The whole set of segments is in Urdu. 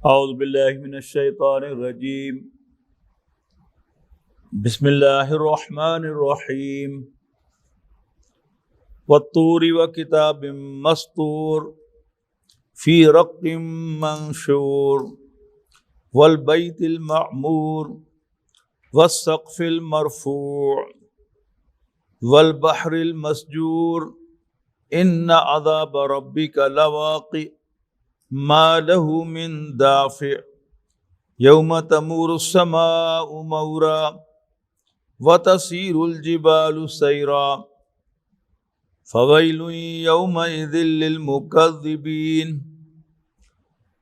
اعوذ باللہ من الشیطان الرجیم بسم اللہ الرحمن الرحیم والطور وکتاب مسطور فی رق منشور والبیت المعمور والسقف المرفوع والبحر المسجور ان عذاب ربک لواقع ما له من دافع یوم تمور السماء مورا وتسیر الجبال سیرا فویل یومئذ للمکذبین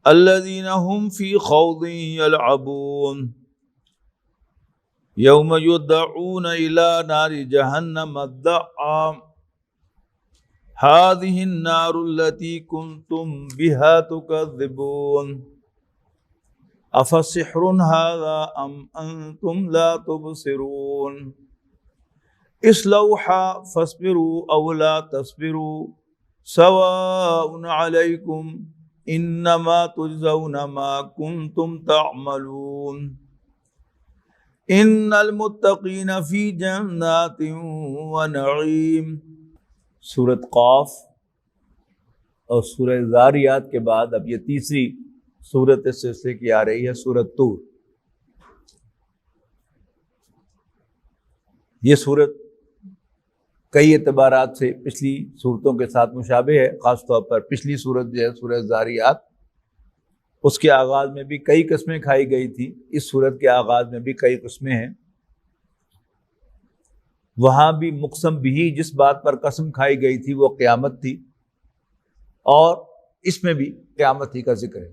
الذین هم فی خوض یلعبون یوم یدعون الی نار جہنم دعا هذه النار التي كنتم بها تكذبون أفسحر هذا أم أنتم لا تبصرون اصلوها فاصبروا أو لا تصبروا سواء عليكم إنما تجزون ما كنتم تعملون إن المتقين في جنات ونعيم۔ سورۃ قاف اور سورہ ذاریات کے بعد اب یہ تیسری سورت اس سلسلے کی آ رہی ہے، سورۃ طور۔ یہ سورت کئی اعتبارات سے پچھلی سورتوں کے ساتھ مشابہ ہے، خاص طور پر پچھلی سورت جو ہے سورہ ذاریات، اس کے آغاز میں بھی کئی قسمیں کھائی گئی تھی، اس سورت کے آغاز میں بھی کئی قسمیں ہیں۔ وہاں بھی مقسم بھی جس بات پر قسم کھائی گئی تھی وہ قیامت تھی، اور اس میں بھی قیامت ہی کا ذکر ہے۔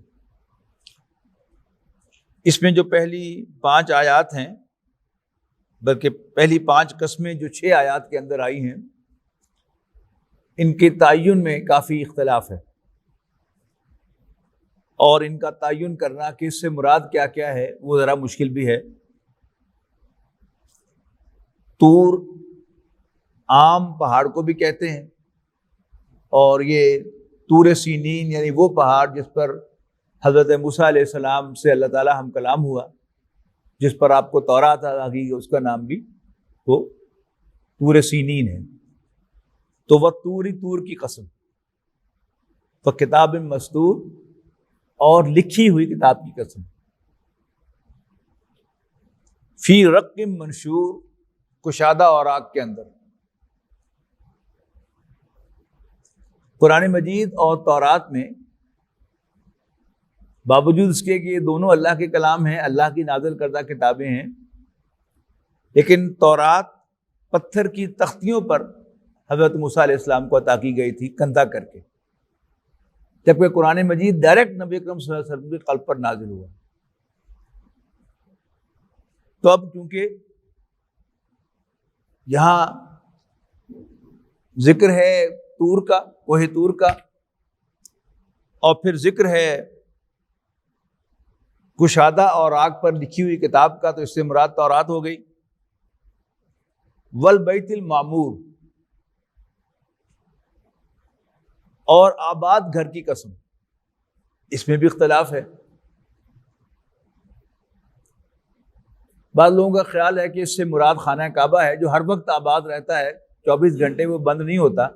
اس میں جو پہلی 5 آیات ہیں، بلکہ پہلی 5 قسمیں جو 6 آیات کے اندر آئی ہیں، ان کے تعین میں کافی اختلاف ہے، اور ان کا تعین کرنا کہ اس سے مراد کیا کیا ہے وہ ذرا مشکل بھی ہے۔ طور عام پہاڑ کو بھی کہتے ہیں، اور یہ طور سینین یعنی وہ پہاڑ جس پر حضرت موسیٰ علیہ السلام سے اللہ تعالیٰ ہم کلام ہوا، جس پر آپ کو تورات عطا کی گئی، اس کا نام بھی وہ طور سینین ہے۔ تو وہ طور کی قسم، وہ کتاب مسطور اور لکھی ہوئی کتاب کی قسم، فی رق منشور کشادہ اوراق کے اندر۔ قرآن مجید اور تورات میں باوجود اس کے کہ یہ دونوں اللہ کے کلام ہیں، اللہ کی نازل کردہ کتابیں ہیں، لیکن تورات پتھر کی تختیوں پر حضرت موسیٰ علیہ السلام کو عطا کی گئی تھی کندھا کر کے، جبکہ قرآن مجید ڈائریکٹ نبی اکرم صلی اللہ علیہ وسلم کے قلب پر نازل ہوا۔ تو اب کیونکہ یہاں ذکر ہے طور کا، کوہ طور کا، اور پھر ذکر ہے کشادہ اور آگ پر لکھی ہوئی کتاب کا، تو اس سے مراد تورات ہو گئی۔ والبیت المعمور، اور آباد گھر کی قسم، اس میں بھی اختلاف ہے۔ بعض لوگوں کا خیال ہے کہ اس سے مراد خانہ کعبہ ہے، جو ہر وقت آباد رہتا ہے، 24 گھنٹے وہ بند نہیں ہوتا،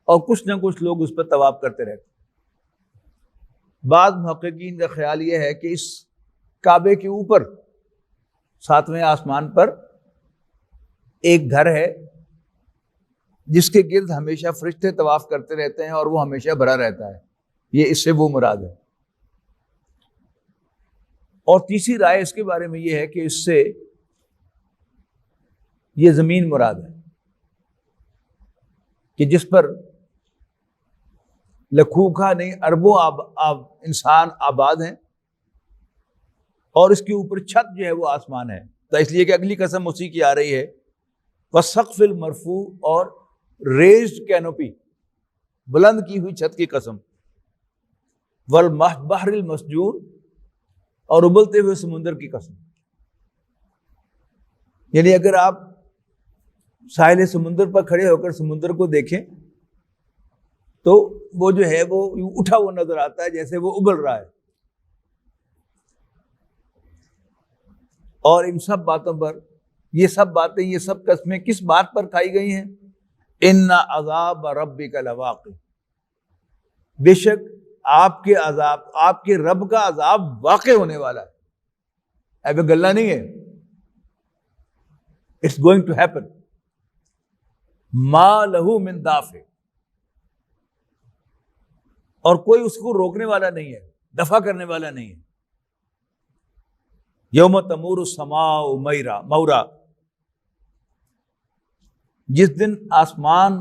اور کچھ نہ کچھ لوگ اس پر طواف کرتے رہتے۔ بعض محققین کا خیال یہ ہے کہ اس کعبے کے اوپر 7ویں آسمان پر ایک گھر ہے جس کے گرد ہمیشہ فرشتے طواف کرتے رہتے ہیں، اور وہ ہمیشہ بھرا رہتا ہے، یہ اس سے وہ مراد ہے۔ اور تیسری رائے اس کے بارے میں یہ ہے کہ اس سے یہ زمین مراد ہے، کہ جس پر لکھوکھا نہیں اربوں انسان آباد ہیں، اور اس کے اوپر چھت جو ہے وہ آسمان ہے۔ تو اس لیے کہ اگلی قسم اسی کی آ رہی ہے، والسقف المرفوع، اور ریزڈ کینوپی، بلند کی ہوئی چھت کی قسم، والبحر المسجور، اور ابلتے ہوئے سمندر کی قسم۔ یعنی اگر آپ ساحل سمندر پر کھڑے ہو کر سمندر کو دیکھیں تو وہ جو ہے وہ اٹھا ہوا نظر آتا ہے جیسے وہ ابل رہا ہے، اور ان سب باتوں پر یہ سب باتیں، یہ سب قسمیں کس بات پر کھائی گئی ہیں؟ ان عذاب ربک لواقع، بے شک آپ کے عذاب، آپ کے رب کا عذاب واقع ہونے والا ہے، اب گلہ نہیں ہے، اٹس گوئنگ ٹو ہیپن، ما لہ من دافع، اور کوئی اس کو روکنے والا نہیں ہے، دفع کرنے والا نہیں ہے۔ یوم تمور السماء مورا، جس دن آسمان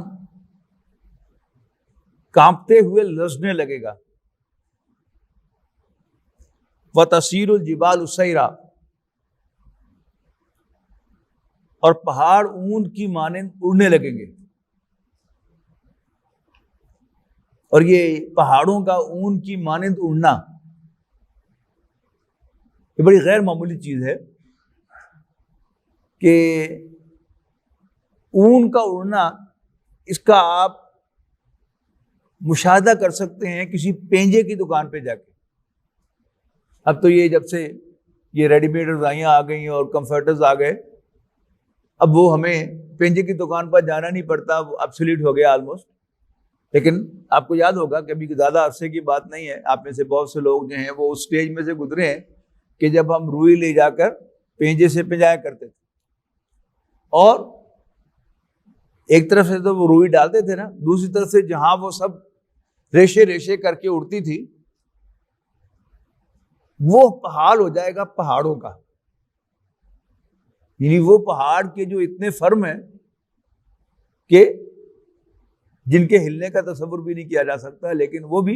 کانپتے ہوئے لرزنے لگے گا، وَتَسِيرُ الْجِبَالُ سَيْرًا، اور پہاڑ اون کی مانند اڑنے لگیں گے۔ اور یہ پہاڑوں کا اون کی مانند اڑنا یہ بڑی غیر معمولی چیز ہے کہ اون کا اڑنا، اس کا آپ مشاہدہ کر سکتے ہیں کسی پینجے کی دکان پہ جا کے۔ اب تو یہ جب سے یہ ریڈی میڈ رضائیاں آ گئی اور کمفرٹرز آ گئے، اب وہ ہمیں پینجے کی دکان پر جانا نہیں پڑتا، وہ ابسلیٹ ہو گیا آلموسٹ۔ لیکن آپ کو یاد ہوگا کہ ابھی زیادہ عرصے کی بات نہیں ہے، آپ میں سے بہت سے لوگ جو ہیں وہ اس سٹیج میں سے گزرے ہیں کہ جب ہم روئی لے جا کر پینجے سے پجایا کرتے تھے، اور ایک طرف سے تو وہ روئی ڈالتے تھے نا، دوسری طرف سے جہاں وہ سب ریشے ریشے کر کے اڑتی تھی، وہ پہاڑ ہو جائے گا پہاڑوں کا، یعنی وہ پہاڑ کے جو اتنے فرم ہیں کہ جن کے ہلنے کا تصور بھی نہیں کیا جا سکتا، لیکن وہ بھی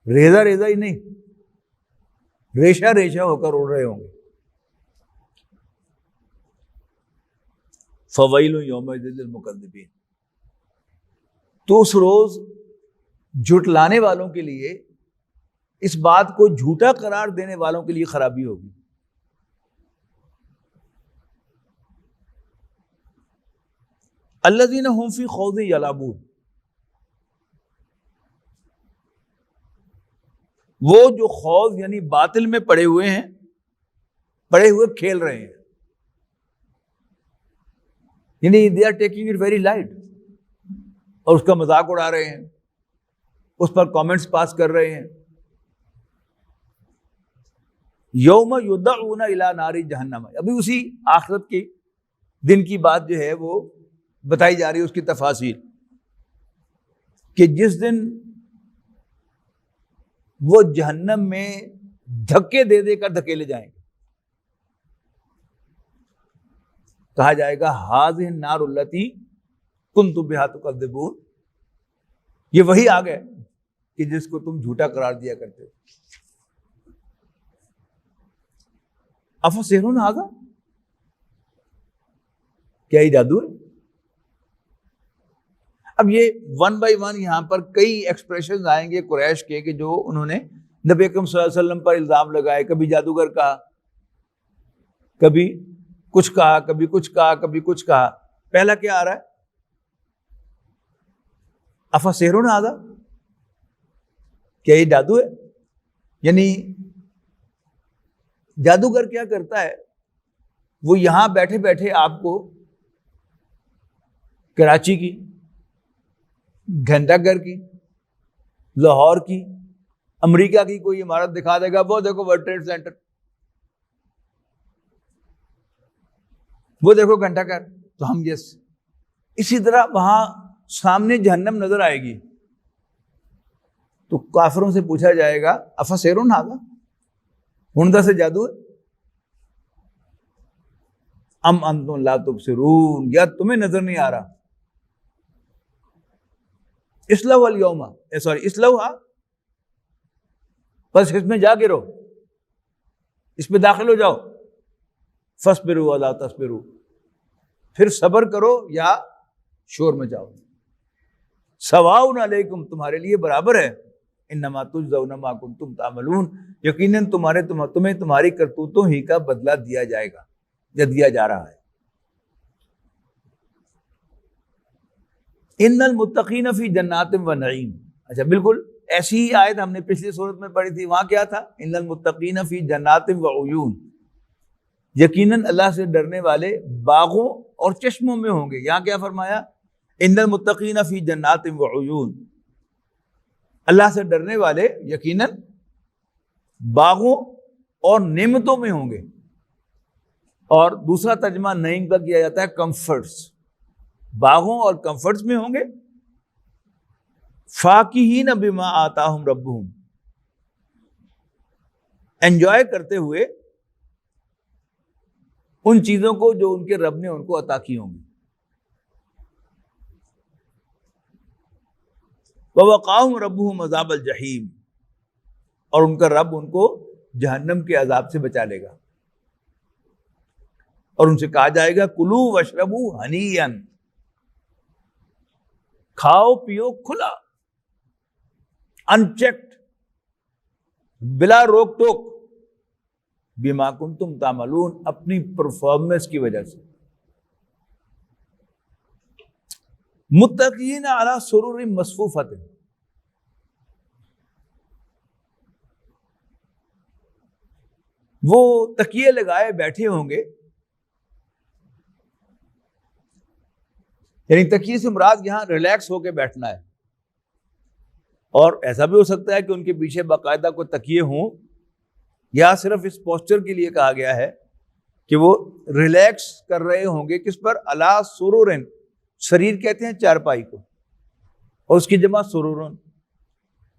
ریزہ ریزہ ہی نہیں، ریشہ ریشہ ہو کر اڑ رہے ہوں گے۔ فَوَيْلٌ يَوْمَئِذٍ لِّلْمُكَذِّبِينَ، تو اس روز جھٹلانے والوں کے لیے، اس بات کو جھوٹا قرار دینے والوں کے لیے خرابی ہوگی۔ الذین هم فی خوض یلعبون، وہ جو خوض یعنی باطل میں پڑے ہوئے ہیں، پڑے ہوئے کھیل رہے ہیں، یعنی they are taking it very light، اور اس کا مذاق اڑا رہے ہیں، اس پر کامنٹس پاس کر رہے ہیں۔ یوم یدعون الی نار جہنم، ابھی اسی آخرت کے دن کی بات جو ہے وہ بتائی جا رہی ہے، اس کی تفاصیل، کہ جس دن وہ جہنم میں دھکے دے دے کر دھکیلے جائیں گے، کہا جائے گا ھذہ النار التی کنتم بہا تکذبون، یہ وہی آگ ہے کہ جس کو تم جھوٹا قرار دیا کرتے ہو۔ افسحر ھذا، کیا یہ جادو ہے؟ اب یہ ون بائی ون یہاں پر کئی ایکسپریشنز آئیں گے قریش کے، کہ جو انہوں نے نبی اکرم صلی اللہ علیہ وسلم پر الزام لگائے، کبھی جادوگر کہا، کبھی کچھ کہا، کبھی کچھ کہا، کبھی کچھ کہا۔ پہلا کیا آ رہا ہے؟ افسحر ھذا، کیا یہ جادو ہے؟ یعنی جادوگر کیا کرتا ہے، وہ یہاں بیٹھے بیٹھے آپ کو کراچی کی، گھنٹہ گھر کی، لاہور کی، امریکہ کی کوئی عمارت دکھا دے گا، وہ دیکھو ورلڈ ٹریڈ سینٹر، وہ دیکھو گھنٹہ گھر، تو ہم یس، اسی طرح وہاں سامنے جہنم نظر آئے گی، تو کافروں سے پوچھا جائے گا افسحر ھذا، ہندا سے جادو ہے؟ ام انتم لا تبصرون، یا تمہیں نظر نہیں آ رہا؟ اصلوها اليوم، اصلوها، بس اس میں جا کے رہو، اس میں داخل ہو جاؤ، فاصبروا ولا تصبروا، پھر صبر کرو یا شور مچاؤ، سواء علیکم، تمہارے لیے برابر ہے، انما تجزون ما کنتم تعملون، یقیناً تمہیں تمہاری کرتوتوں ہی کا بدلہ دیا جائے گا یا دیا جا رہا ہے۔ ان المتقین فی جنات و نعیم، اچھا بالکل ایسی ہی آیت ہم نے پچھلی سورت میں پڑھی تھی، وہاں کیا تھا؟ ان المتقین فی جنات و عیون، یقیناً اللہ سے ڈرنے والے باغوں اور چشموں میں ہوں گے. یہاں کیا فرمایا؟ ان المتقین فی جنات وعیون. اللہ سے ڈرنے والے یقیناً باغوں اور نعمتوں میں ہوں گے. اور دوسرا ترجمہ نعیم کا کیا جاتا ہے کمفرٹس. باغوں اور کمفرٹس میں ہوں گے. فاکہین بما آتاہم ربہم. انجوائے کرتے ہوئے ان چیزوں کو جو ان کے رب نے ان کو عطا کی ہوں گی. وَوَقَاهُمْ رَبُّهُمْ عَذَابَ الْجَحِيمِ. اور ان کا رب ان کو جہنم کے عذاب سے بچا لے گا. اور ان سے کہا جائے گا کُلُوا وَاشْرَبُوا ہَنِیًّا. کھاؤ پیو کھلا، انچیکڈ، بلا روک ٹوک، بما کنتم تعملون، اپنی پرفارمنس کی وجہ سے. متقین علی سرر مصفوفۃ. وہ تکیے لگائے بیٹھے ہوں گے. یعنی تکیے سے مراد یہاں ریلیکس ہو کے بیٹھنا ہے. اور ایسا بھی ہو سکتا ہے کہ ان کے پیچھے باقاعدہ کوئی تکیے ہوں، یا صرف اس پوسچر کے لیے کہا گیا ہے کہ وہ ریلیکس کر رہے ہوں گے. کس پر؟ علی سرر. سریر کہتے ہیں چارپائی کو، اور اس کی جمع سرورن.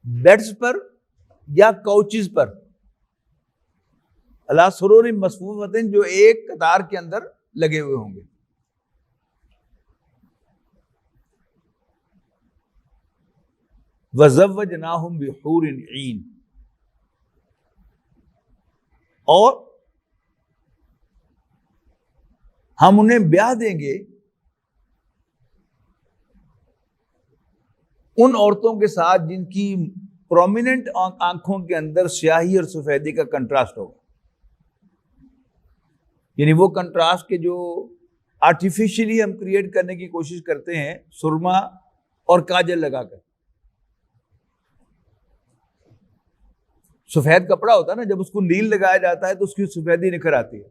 بیڈز پر یا کوچز پر. علی سرور مصفوفۃ، جو ایک قطار کے اندر لگے ہوئے ہوں گے. وَزَوَّجْنَاهُمْ بِحُورٍ عِین. اور ہم انہیں بیاہ دیں گے ان عورتوں کے ساتھ جن کی پرومیننٹ آنکھوں کے اندر سیاہی اور سفیدی کا کنٹراسٹ ہوگا. یعنی وہ کنٹراسٹ کے جو آرٹیفیشلی ہم کریٹ کرنے کی کوشش کرتے ہیں سرما اور کاجل لگا کر. سفید کپڑا ہوتا ہے نا، جب اس کو نیل لگایا جاتا ہے تو اس کی سفیدی نکھر آتی ہے.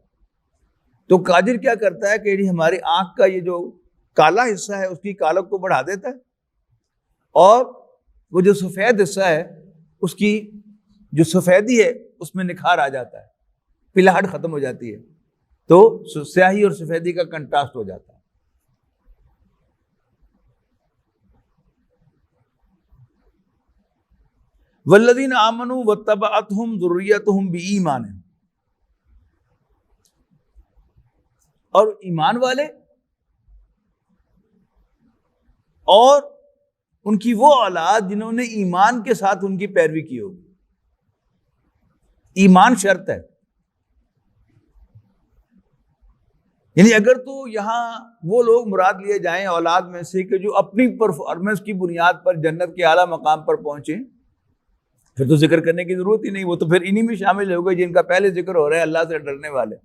تو کاجل کیا کرتا ہے کہ ہماری آنکھ کا یہ جو کالا حصہ ہے اس کی کالک کو بڑھا دیتا ہے، اور وہ جو سفید حصہ ہے اس کی جو سفیدی ہے اس میں نکھار آ جاتا ہے، پلاہٹ ختم ہو جاتی ہے، تو سیاہی اور سفیدی کا کنٹراسٹ ہو جاتا ہے. والذین آمنوا واتبعتہم ذریتہم بایمان. اور ایمان والے اور ان کی وہ اولاد جنہوں نے ایمان کے ساتھ ان کی پیروی کی ہوگی. ایمان شرط ہے. یعنی اگر تو یہاں وہ لوگ مراد لیے جائیں اولاد میں سے کہ جو اپنی پرفارمنس کی بنیاد پر جنت کے اعلیٰ مقام پر پہنچے، پھر تو ذکر کرنے کی ضرورت ہی نہیں. وہ تو پھر انہی میں شامل ہو گئے جن کا پہلے ذکر ہو رہا ہے، اللہ سے ڈرنے والے.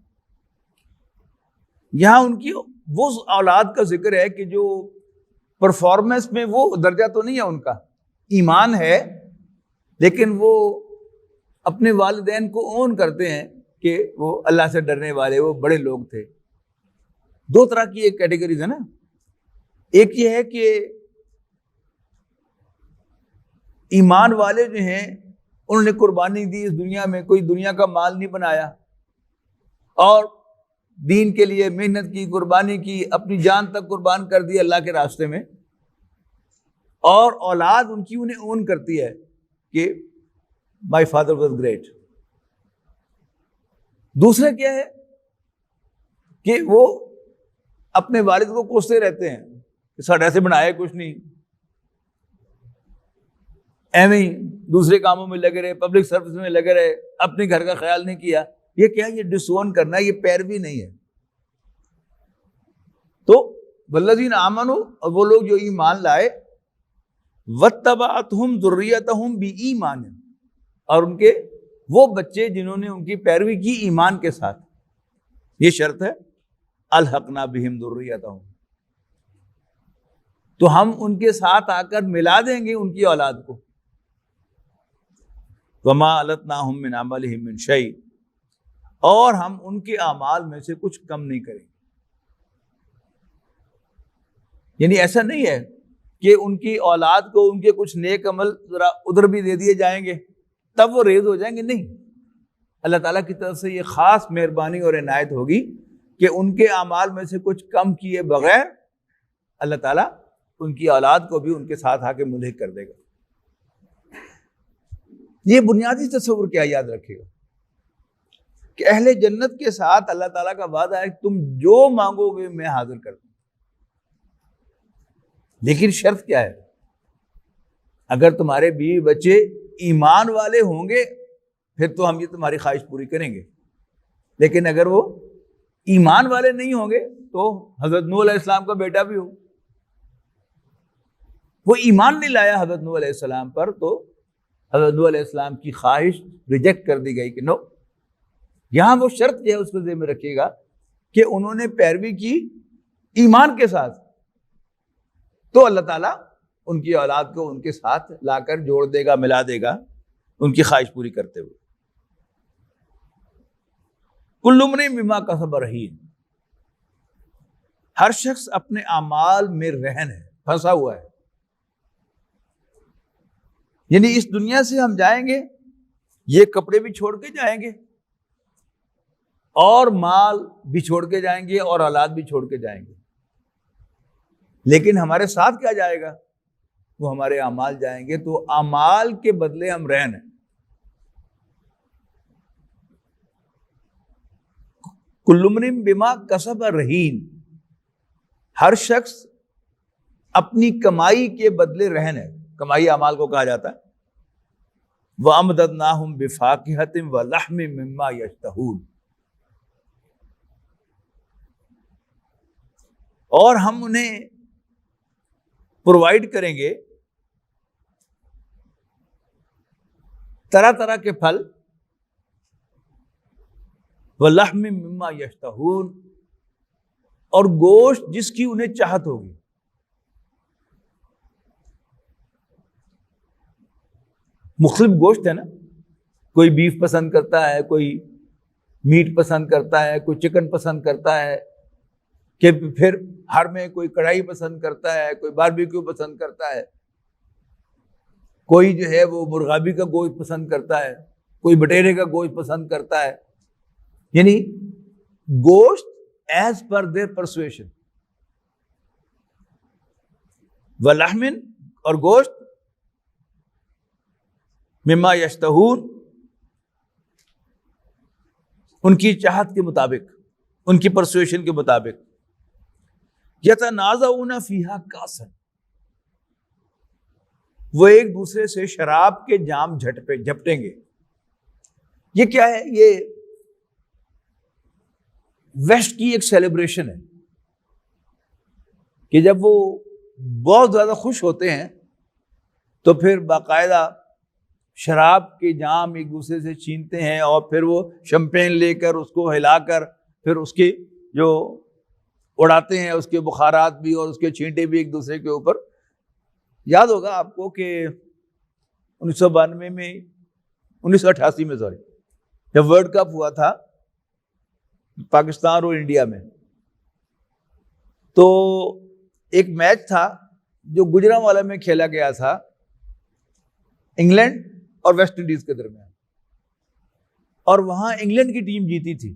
یہاں ان کی وہ اولاد کا ذکر ہے کہ جو پرفارمنس میں وہ درجہ تو نہیں ہے ان کا، ایمان ہے، لیکن وہ اپنے والدین کو اون کرتے ہیں کہ وہ اللہ سے ڈرنے والے، وہ بڑے لوگ تھے. دو طرح کی ایک کیٹیگریز ہے نا. ایک یہ ہے کہ ایمان والے جو ہیں انہوں نے قربانی دی اس دنیا میں، کوئی دنیا کا مال نہیں بنایا، اور دین کے لیے محنت کی، قربانی کی، اپنی جان تک قربان کر دی اللہ کے راستے میں. اور اولاد ان کی انہیں اون کرتی ہے کہ مائی فادر واز گریٹ. دوسرے کیا ہے کہ وہ اپنے والد کو کوستے رہتے ہیں کہ ساڈا ایسے بنایا کچھ نہیں، ایویں ہی دوسرے کاموں میں لگے رہے، پبلک سروس میں لگے رہے، اپنے گھر کا خیال نہیں کیا. یہ کیا ہے؟ یہ ڈس اون کرنا ہے، یہ پیروی نہیں ہے. تو والذین آمنوا، اور وہ لوگ جو ایمان لائے، واتبعتہم ذریتہم بایمان، اور ان کے وہ بچے جنہوں نے ان کی پیروی کی ایمان کے ساتھ. یہ شرط ہے الحقنا بہم ذریتہم، تو ہم ان کے ساتھ آ کر ملا دیں گے ان کی اولاد کو. وما التناہم من عملہم من شیء، اور ہم ان کے اعمال میں سے کچھ کم نہیں کریں گے. یعنی ایسا نہیں ہے کہ ان کی اولاد کو ان کے کچھ نیک عمل ذرا ادھر بھی دے دیے جائیں گے تب وہ ریز ہو جائیں گے. نہیں، اللہ تعالیٰ کی طرف سے یہ خاص مہربانی اور عنایت ہوگی کہ ان کے اعمال میں سے کچھ کم کیے بغیر اللہ تعالیٰ ان کی اولاد کو بھی ان کے ساتھ آ کے ملحق کر دے گا. یہ بنیادی تصور کیا یاد رکھے گا کہ اہل جنت کے ساتھ اللہ تعالیٰ کا وعدہ ہے کہ تم جو مانگو گے میں حاضر کر دوں. لیکن شرط کیا ہے؟ اگر تمہارے بیوی بچے ایمان والے ہوں گے پھر تو ہم یہ تمہاری خواہش پوری کریں گے. لیکن اگر وہ ایمان والے نہیں ہوں گے تو حضرت نوح علیہ السلام کا بیٹا بھی ہو، وہ ایمان نہیں لایا حضرت نوح علیہ السلام پر، تو حضرت نوح علیہ السلام کی خواہش ریجیکٹ کر دی گئی کہ نو. یہاں وہ شرط جو ہے اس کو ذہن میں رکھیے گا کہ انہوں نے پیروی کی ایمان کے ساتھ، تو اللہ تعالیٰ ان کی اولاد کو ان کے ساتھ لا کر جوڑ دے گا، ملا دے گا ان کی خواہش پوری کرتے ہوئے. کل امرئ بما کسب رہین، ہر شخص اپنے اعمال میں رہن ہے، پھنسا ہوا ہے. یعنی اس دنیا سے ہم جائیں گے، یہ کپڑے بھی چھوڑ کے جائیں گے اور مال بھی چھوڑ کے جائیں گے اور اولاد بھی چھوڑ کے جائیں گے، لیکن ہمارے ساتھ کیا جائے گا؟ وہ ہمارے اعمال جائیں گے. تو اعمال کے بدلے ہم رہن ہیں. کل امرئ بما کسب رہین، ہر شخص اپنی کمائی کے بدلے رہن ہے. کمائی اعمال کو کہا جاتا ہے. وَأَمْدَدْنَاهُمْ بِفَاكِهَةٍ وَلَحْمٍ مِّمَّا يَشْتَهُونَ، اور ہم انہیں پرووائڈ کریں گے طرح طرح کے پھل، وَلَحْمٍ مِّمَّا يَشْتَهُونَ، اور گوشت جس کی انہیں چاہت ہوگی. مختلف گوشت ہے نا، کوئی بیف پسند کرتا ہے، کوئی میٹ پسند کرتا ہے، کوئی چکن پسند کرتا ہے، کہ پھر ہر میں کوئی کڑھائی پسند کرتا ہے، کوئی باربیکیو پسند کرتا ہے، کوئی جو ہے وہ مرغابی کا گوشت پسند کرتا ہے، کوئی بٹیرے کا گوشت پسند کرتا ہے. یعنی گوشت ایز پر دیئر پرسویشن. وَلَحْمٍ، اور گوشت، مما یشتہون، ان کی چاہت کے مطابق، ان کی پرسویشن کے مطابق. یتنازعون فیہا کاسا، وہ ایک دوسرے سے شراب کے جام جھپٹیں گے. یہ کیا ہے؟ یہ ویسٹ کی ایک سیلیبریشن ہے کہ جب وہ بہت زیادہ خوش ہوتے ہیں تو پھر باقاعدہ شراب کے جام ایک دوسرے سے چھینتے ہیں اور پھر وہ شمپین لے کر اس کو ہلا کر پھر اس کے جو اڑاتے ہیں، اس کے بخارات بھی اور اس کے چھینٹے بھی ایک دوسرے کے اوپر. یاد ہوگا آپ کو کہ 1992 میں 1988 میں جب ورلڈ کپ ہوا تھا پاکستان اور انڈیا میں، تو ایک میچ تھا جو گجرانوالہ میں کھیلا گیا تھا انگلینڈ اور ویسٹ انڈیز کے درمیان، اور وہاں انگلینڈ کی ٹیم جیتی تھی.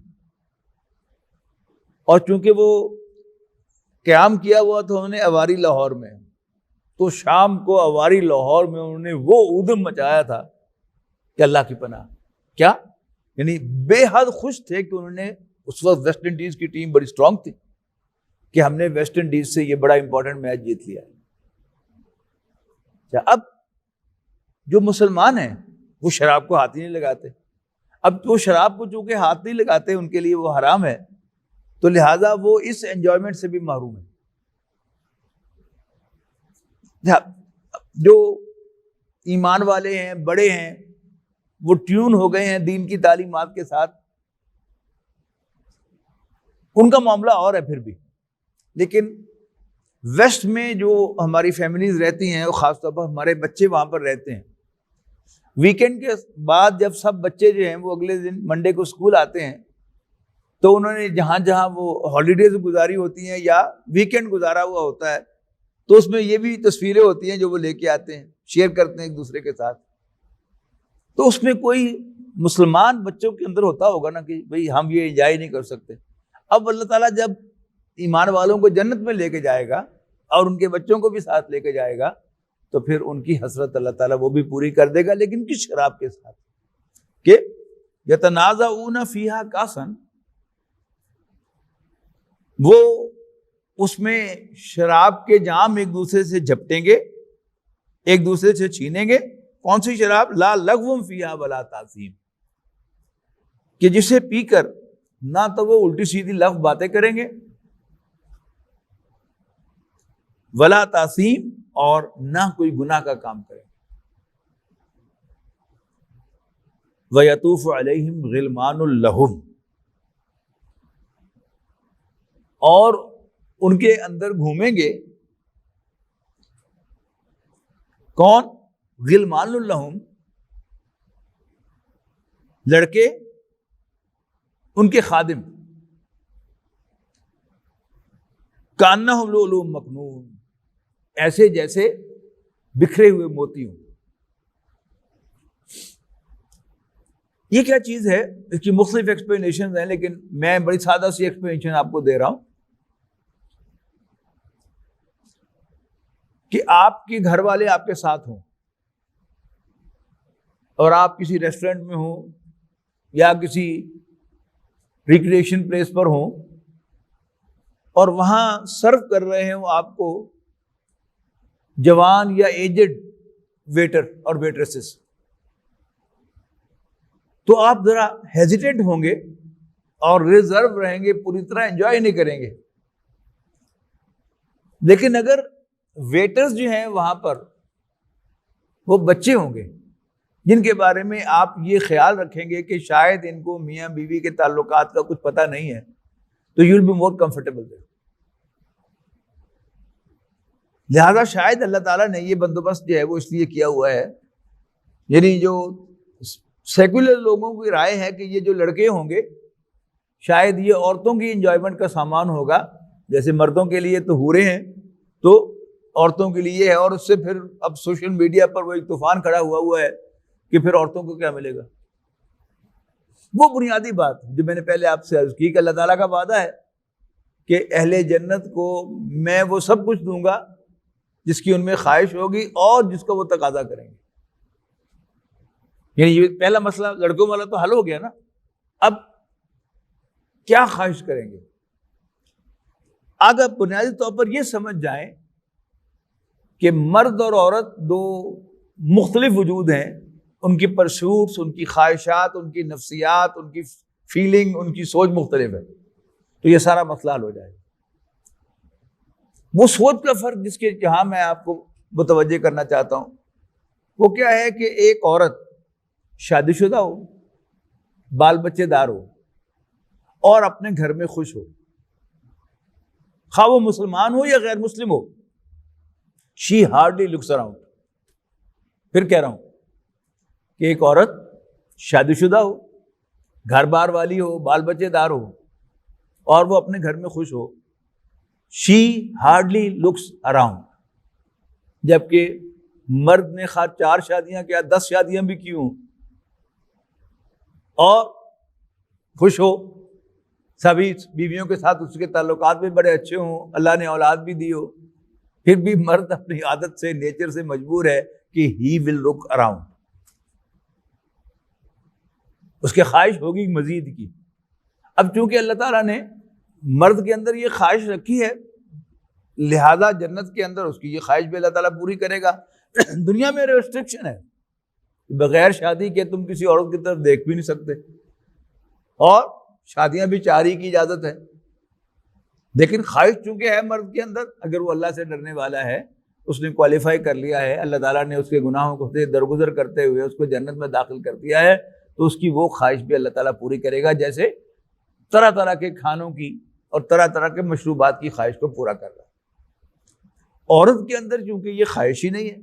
اور چونکہ وہ قیام کیا ہوا تھا انہوں نے اواری لاہور میں، تو شام کو اواری لاہور میں انہوں نے وہ ادھم مچایا تھا کہ اللہ کی پناہ. کیا یعنی بے حد خوش تھے کہ انہوں نے، اس وقت ویسٹ انڈیز کی ٹیم بڑی اسٹرانگ تھی، کہ ہم نے ویسٹ انڈیز سے یہ بڑا امپورٹنٹ میچ جیت لیا. اب جو مسلمان ہیں وہ شراب کو ہاتھ ہی نہیں لگاتے. اب وہ شراب کو چونکہ ہاتھ نہیں لگاتے، ان کے لیے وہ حرام ہے، تو لہٰذا وہ اس انجوائمنٹ سے بھی محروم ہے. جو ایمان والے ہیں، بڑے ہیں، وہ ٹیون ہو گئے ہیں دین کی تعلیمات کے ساتھ، ان کا معاملہ اور ہے پھر بھی. لیکن ویسٹ میں جو ہماری فیملیز رہتی ہیں، خاص طور پر ہمارے بچے وہاں پر رہتے ہیں، ویکینڈ کے بعد جب سب بچے جو ہیں وہ اگلے دن منڈے کو اسکول آتے ہیں، تو انہوں نے جہاں جہاں وہ ہالیڈیز گزاری ہوتی ہیں یا ویکینڈ گزارا ہوا ہوتا ہے تو اس میں یہ بھی تصویریں ہوتی ہیں جو وہ لے کے آتے ہیں، شیئر کرتے ہیں ایک دوسرے کے ساتھ. تو اس میں کوئی مسلمان بچوں کے اندر ہوتا ہوگا نا کہ بھئی ہم یہ انجوائے نہیں کر سکتے. اب اللہ تعالیٰ جب ایمان والوں کو جنت میں لے کے جائے گا اور ان کے بچوں کو بھی ساتھ لے کے جائے گا تو پھر ان کی حسرت اللہ تعالیٰ وہ بھی پوری کر دے گا، لیکن کس شراب کے ساتھ کہ یتنازعون فیہا کاسن، وہ اس میں شراب کے جام ایک دوسرے سے جھپٹیں گے، ایک دوسرے سے چھینیں گے. کون سی شراب؟ لا لغو فیہا ولا تاثیم، کہ جسے پی کر نہ تو وہ الٹی سیدھی لغو باتیں کریں گے ولا تاثیم، اور نہ کوئی گناہ کا کام کریں گے. وَيَطُوفُ عَلَيْهِمْ غِلْمَانٌ لَهُمْ، اور ان کے اندر گھومیں گے کون؟ غلمان لہم، لڑکے ان کے خادم، کانہم لؤلؤ مکنون، ایسے جیسے بکھرے ہوئے موتی ہوں. یہ کیا چیز ہے؟ اس کی مختلف ایکسپلینیشن ہیں، لیکن میں بڑی سادہ سی ایکسپلینیشن آپ کو دے رہا ہوں کہ آپ کے گھر والے آپ کے ساتھ ہوں اور آپ کسی ریسٹورینٹ میں ہوں یا کسی ریکریشن پلیس پر ہوں اور وہاں سرو کر رہے ہوں آپ کو جوان یا ایجڈ ویٹر اور ویٹریسز، تو آپ ذرا ہیزیٹیٹ ہوں گے اور ریزرو رہیں گے، پوری طرح انجوائے نہیں کریں گے. لیکن اگر ویٹرز جو ہیں وہاں پر وہ بچے ہوں گے جن کے بارے میں آپ یہ خیال رکھیں گے کہ شاید ان کو میاں بیوی کے تعلقات کا کچھ پتہ نہیں ہے، تو you will be more comfortable there. لہذا شاید اللہ تعالیٰ نے یہ بندوبست جو ہے وہ اس لیے کیا ہوا ہے، یعنی جو سیکولر لوگوں کی رائے ہے کہ یہ جو لڑکے ہوں گے شاید یہ عورتوں کی انجوائمنٹ کا سامان ہوگا، جیسے مردوں کے لیے تو حوریں ہیں تو عورتوں کے لیے ہے. اور اس سے پھر اب سوشل میڈیا پر وہ ایک طوفان کھڑا ہوا ہے کہ پھر عورتوں کو کیا ملے گا. وہ بنیادی بات جو میں نے پہلے آپ سے عرض کی کہ اللہ تعالیٰ کا وعدہ ہے کہ اہل جنت کو میں وہ سب کچھ دوں گا جس کی ان میں خواہش ہوگی اور جس کا وہ تقاضا کریں گے. یعنی یہ پہلا مسئلہ لڑکوں والا تو حل ہو گیا نا. اب کیا خواہش کریں گے؟ اگر بنیادی طور پر یہ سمجھ جائیں کہ مرد اور عورت دو مختلف وجود ہیں، ان کی پرسوٹس، ان کی خواہشات، ان کی نفسیات، ان کی فیلنگ، ان کی سوچ مختلف ہے، تو یہ سارا مسئلہ حل ہو جائے گا. وہ سوچ کا فرق جس کے جہاں میں آپ کو متوجہ کرنا چاہتا ہوں وہ کیا ہے کہ ایک عورت شادی شدہ ہو، بال بچے دار ہو اور اپنے گھر میں خوش ہو، خواہ وہ مسلمان ہو یا غیر مسلم ہو. شی ہارڈلی لکس اراؤنڈ. پھر کہہ رہا ہوں کہ ایک عورت شادی شدہ ہو، گھر بار والی ہو، بال بچے دار ہو اور وہ اپنے گھر میں خوش ہو، شی ہارڈلی لکس اراؤنڈ. جبکہ مرد نے خواہ 4 شادیاں کیا 10 شادیاں بھی کی ہوں اور خوش ہو، سبھی بیویوں کے ساتھ اس کے تعلقات بھی بڑے اچھے ہوں، اللہ نے اولاد بھی دی ہو، پھر بھی مرد اپنی عادت سے، نیچر سے مجبور ہے کہ ہی ول لک اراؤنڈ. اس کی خواہش ہوگی مزید کی. اب چونکہ اللہ تعالیٰ نے مرد کے اندر یہ خواہش رکھی ہے لہذا جنت کے اندر اس کی یہ خواہش بھی اللہ تعالیٰ پوری کرے گا. دنیا میں ریسٹرکشن ہے، بغیر شادی کے تم کسی عورت کی طرف دیکھ بھی نہیں سکتے اور شادیاں بھی 4 ہی کی اجازت ہے. لیکن خواہش چونکہ ہے مرد کے اندر، اگر وہ اللہ سے ڈرنے والا ہے، اس نے کوالیفائی کر لیا ہے، اللہ تعالیٰ نے اس کے گناہوں کو درگزر کرتے ہوئے اس کو جنت میں داخل کر دیا ہے، تو اس کی وہ خواہش بھی اللہ تعالیٰ پوری کرے گا، جیسے طرح طرح کے کھانوں کی اور طرح طرح کے مشروبات کی خواہش کو پورا کر رہا ہے. عورت کے اندر چونکہ یہ خواہش ہی نہیں ہے،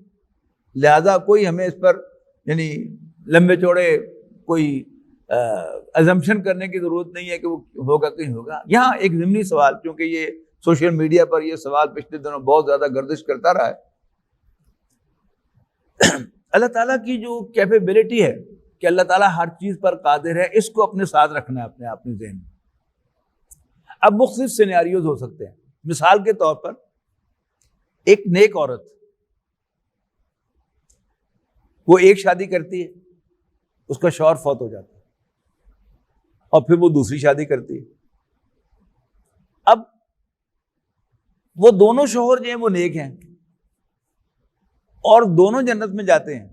لہذا کوئی ہمیں اس پر یعنی لمبے چوڑے کوئی ازمپشن کرنے کی ضرورت نہیں ہے کہ وہ ہوگا کہ نہیں ہوگا. یہاں ایک ضمنی سوال، کیونکہ یہ سوشل میڈیا پر یہ سوال پچھلے دنوں بہت زیادہ گردش کرتا رہا ہے. اللہ تعالیٰ کی جو کیپیبلٹی ہے کہ اللہ تعالیٰ ہر چیز پر قادر ہے، اس کو اپنے ساتھ رکھنا ہے اپنے ذہن میں. اب مختلف سینیریوز ہو سکتے ہیں. مثال کے طور پر ایک نیک عورت، وہ ایک شادی کرتی ہے، اس کا شوہر فوت ہو جاتا ہے، اور پھر وہ دوسری شادی کرتی ہے. اب وہ دونوں شوہر جو ہیں وہ نیک ہیں اور دونوں جنت میں جاتے ہیں،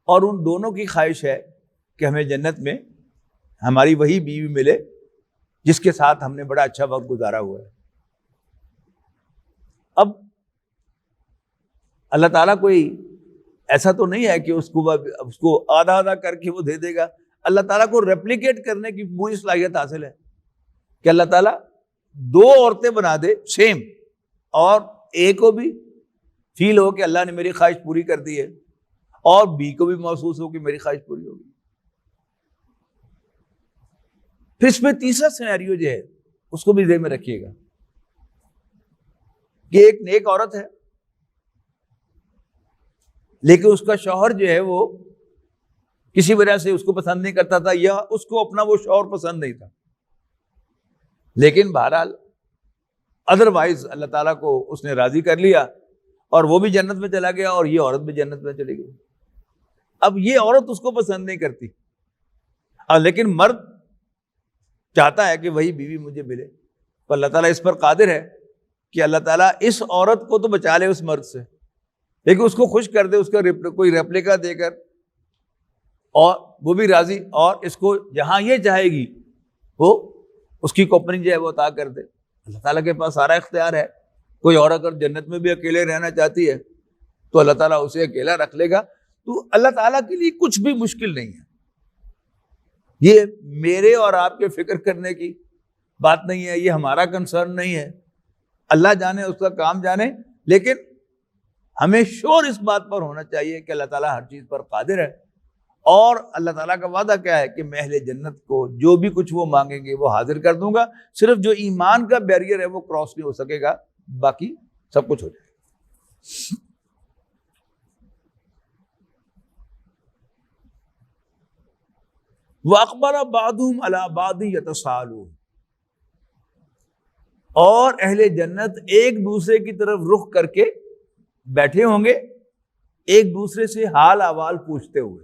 اور ان دونوں کی خواہش ہے کہ ہمیں جنت میں ہماری وہی بیوی ملے جس کے ساتھ ہم نے بڑا اچھا وقت گزارا ہوا ہے. اب اللہ تعالیٰ کوئی ایسا تو نہیں ہے کہ اس کو آدھا آدھا کر کے وہ دے دے گا. اللہ تعالیٰ کو ریپلیکیٹ کرنے کی پوری صلاحیت حاصل ہے کہ اللہ تعالیٰ دو عورتیں بنا دے سیم، اور ایک کو بھی فیل ہو کہ اللہ نے میری خواہش پوری کر دی ہے، اور بی کو بھی محسوس ہو کہ میری خواہش پوری ہوگی. پھر اس میں تیسرا سینیریو جو ہے اس کو بھی ذہن میں رکھیے گا کہ ایک نیک عورت ہے، لیکن اس کا شوہر جو ہے وہ کسی وجہ سے اس کو پسند نہیں کرتا تھا، یا اس کو اپنا وہ شوہر پسند نہیں تھا. لیکن بہرحال ادروائز اللہ تعالیٰ کو اس نے راضی کر لیا، اور وہ بھی جنت میں چلا گیا اور یہ عورت بھی جنت میں چلی گئی. اب یہ عورت اس کو پسند نہیں کرتی، لیکن مرد چاہتا ہے کہ وہی بیوی مجھے ملے. تو اللہ تعالیٰ اس پر قادر ہے کہ اللہ تعالیٰ اس عورت کو تو بچا لے اس مرد سے، لیکن اس کو خوش کر دے، اس کا کوئی ریپلیکا دے کر، اور وہ بھی راضی، اور اس کو جہاں یہ چاہے گی وہ اس کی کمپنی جو ہے وہ عطا کر دے. اللہ تعالیٰ کے پاس سارا اختیار ہے. کوئی اور اگر جنت میں بھی اکیلے رہنا چاہتی ہے تو اللہ تعالیٰ اسے اکیلا رکھ لے گا. تو اللہ تعالیٰ کے لیے کچھ بھی مشکل نہیں ہے. یہ میرے اور آپ کے فکر کرنے کی بات نہیں ہے، یہ ہمارا کنسرن نہیں ہے. اللہ جانے، اس کا کام جانے، لیکن ہمیں شور اس بات پر ہونا چاہیے کہ اللہ تعالیٰ ہر چیز پر قادر ہے. اور اللہ تعالیٰ کا وعدہ کیا ہے کہ میں اہل جنت کو جو بھی کچھ وہ مانگیں گے وہ حاضر کر دوں گا. صرف جو ایمان کا بیریئر ہے وہ کراس نہیں ہو سکے گا، باقی سب کچھ ہو جائے گا. وَأَقْبَلَ بَعْضُهُمْ عَلَى بَعْضٍ يَتَسَاءَلُونَ، اور اہل جنت ایک دوسرے کی طرف رخ کر کے بیٹھے ہوں گے، ایک دوسرے سے حال احوال پوچھتے ہوئے.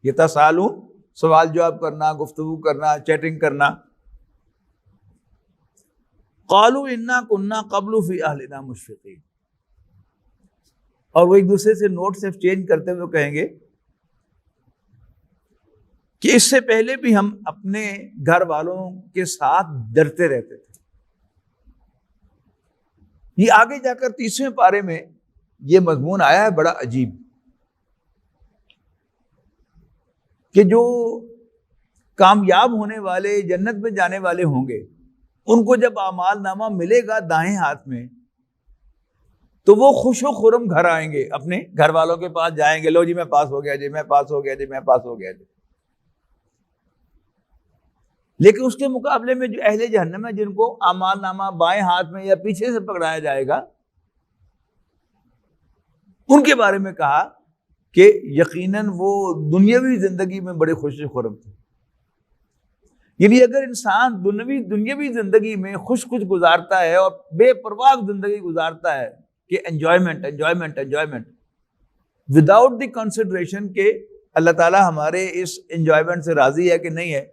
یتساءلون، سوال جواب کرنا، گفتگو کرنا، چیٹنگ کرنا. قالوا انا كنا قبل في اهلنا مشفقين، اور وہ ایک دوسرے سے نوٹس ایکسچینج کرتے ہوئے کہیں گے کہ اس سے پہلے بھی ہم اپنے گھر والوں کے ساتھ ڈرتے رہتے تھے. یہ آگے جا کر 30ویں پارے میں یہ مضمون آیا ہے بڑا عجیب، کہ جو کامیاب ہونے والے، جنت میں جانے والے ہوں گے، ان کو جب اعمال نامہ ملے گا دائیں ہاتھ میں تو وہ خوش و خرم گھر آئیں گے، اپنے گھر والوں کے پاس جائیں گے، لو جی میں پاس ہو گیا جی، میں پاس ہو گیا جی، میں پاس ہو گیا جی. لیکن اس کے مقابلے میں جو اہل جہنم ہے، جن کو اعمال نامہ بائیں ہاتھ میں یا پیچھے سے پکڑایا جائے گا، ان کے بارے میں کہا کہ یقیناً وہ دنیاوی زندگی میں بڑے خوش خرم تھے. یعنی اگر انسان دنیاوی زندگی میں خوش گزارتا ہے اور بے پرواہ زندگی گزارتا ہے کہ انجوائمنٹ وداؤٹ دی کنسیڈریشن کہ اللہ تعالیٰ ہمارے اس انجوائمنٹ سے راضی ہے کہ نہیں ہے،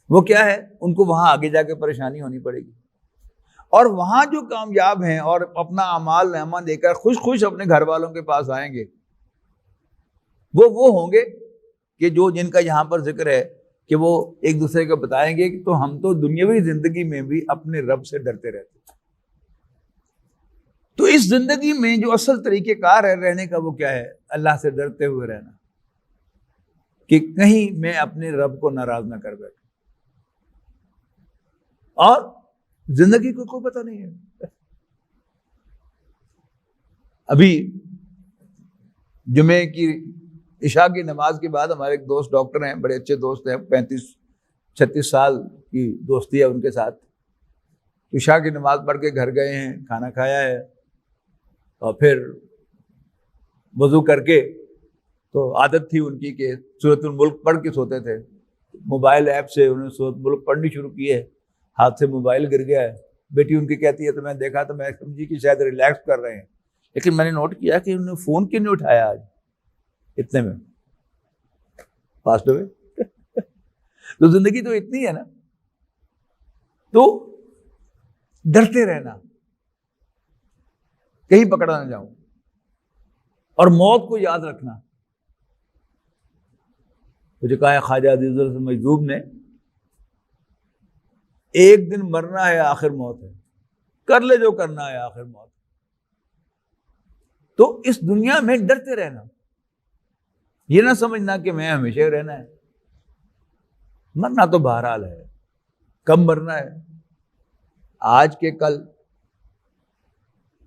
وہ کیا ہے، ان کو وہاں آگے جا کے پریشانی ہونی پڑے گی. اور وہاں جو کامیاب ہیں اور اپنا اعمال نامہ دے کر خوش اپنے گھر والوں کے پاس آئیں گے، وہ ہوں گے کہ جو جن کا یہاں پر ذکر ہے کہ وہ ایک دوسرے کو بتائیں گے کہ تو ہم تو دنیاوی زندگی میں بھی اپنے رب سے ڈرتے رہتے ہیں. تو اس زندگی میں جو اصل طریقہ کار ہے رہنے کا وہ کیا ہے، اللہ سے ڈرتے ہوئے رہنا، کہ کہیں میں اپنے رب کو ناراض نہ کر بیٹھوں. اور زندگی کو کوئی پتہ نہیں ہے. ابھی جمعے کی عشاء کی نماز کے بعد ہمارے ایک دوست ڈاکٹر ہیں، بڑے اچھے دوست ہیں، 35-36 سال کی دوستی ہے ان کے ساتھ. عشاء کی نماز پڑھ کے گھر گئے ہیں، کھانا کھایا ہے اور پھر وضو کر کے، تو عادت تھی ان کی کہ سورۃ الملک پڑھ کے سوتے تھے. موبائل ایپ سے انہوں نے سورۃ الملک پڑھنی شروع کی ہے، ہاتھ سے موبائل گر گیا ہے. بیٹی ان کی کہتی ہے تو میں دیکھا تو میں سمجھی کہ شاید ریلیکس کر رہے ہیں، لیکن میں نے نوٹ کیا کہ انہوں نے فون کیوں نہیں اٹھایا آج اتنے میں فاسٹ ہوئے. تو زندگی تو اتنی ہے نا، تو ڈرتے رہنا کہیں پکڑا نہ جاؤں، اور موت کو یاد رکھنا. مجھے کہا ہے خواجہ عزیز الحسن مجذوب نے، ایک دن مرنا ہے آخر موت ہے، کر لے جو کرنا ہے آخر موت. تو اس دنیا میں ڈرتے رہنا، یہ نہ سمجھنا کہ میں ہمیشہ رہنا ہے. مرنا تو بہرحال ہے، کب مرنا ہے، آج کے کل،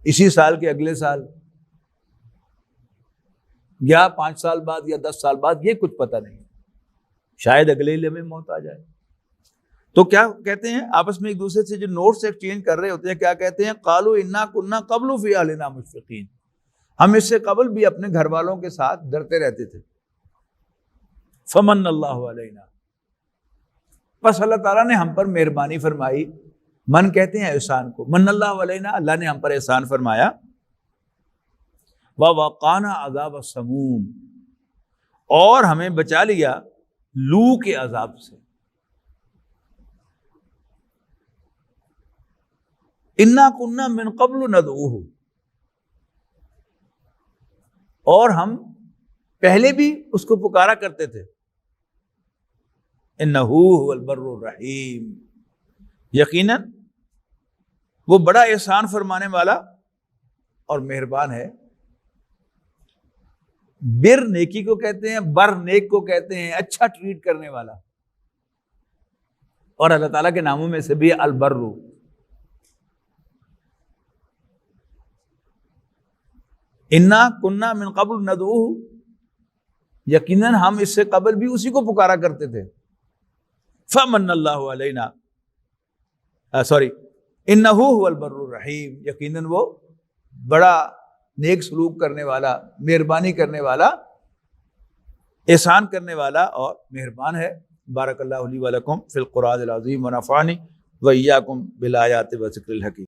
اسی سال کے اگلے سال، یا 5 سال بعد یا 10 سال بعد، یہ کچھ پتہ نہیں، شاید اگلے لمحے موت آ جائے. تو کیا کہتے ہیں آپس میں ایک دوسرے سے جو نوٹس ایکسچینج کر رہے ہوتے ہیں، کیا کہتے ہیں؟ قالوا انا كنا قبل فی اہلنا مشفقین، ہم اس سے قبل بھی اپنے گھر والوں کے ساتھ ڈرتے رہتے تھے. فمن اللہ علینا، بس اللہ تعالیٰ نے ہم پر مہربانی فرمائی. من کہتے ہیں احسان کو، من اللہ علینا، اللہ نے ہم پر احسان فرمایا. ووقانا عذاب السموم، اور ہمیں بچا لیا لو کے عذاب سے. انا کنا من قبل ندعوہ، اور ہم پہلے بھی اس کو پکارا کرتے تھے. انہ هو البر الرحیم، یقیناً وہ بڑا احسان فرمانے والا اور مہربان ہے. بر نیکی کو کہتے ہیں، بر نیک کو کہتے ہیں اچھا ٹریٹ کرنے والا. اور اللہ تعالیٰ کے ناموں میں سے بھی البر. انا کنا من قبل ندعوہ، یقیناً ہم اس سے قبل بھی اسی کو پکارا کرتے تھے. فمن اللہ علینا، انہ هو البر الرحیم، یقیناً وہ بڑا نیک سلوک کرنے والا، مہربانی کرنے والا، احسان کرنے والا اور مہربان ہے. بارک اللہ لی ولکم فی القرآن العظیم ونفعنی وإیاکم بالآیات وذکر الحکیم.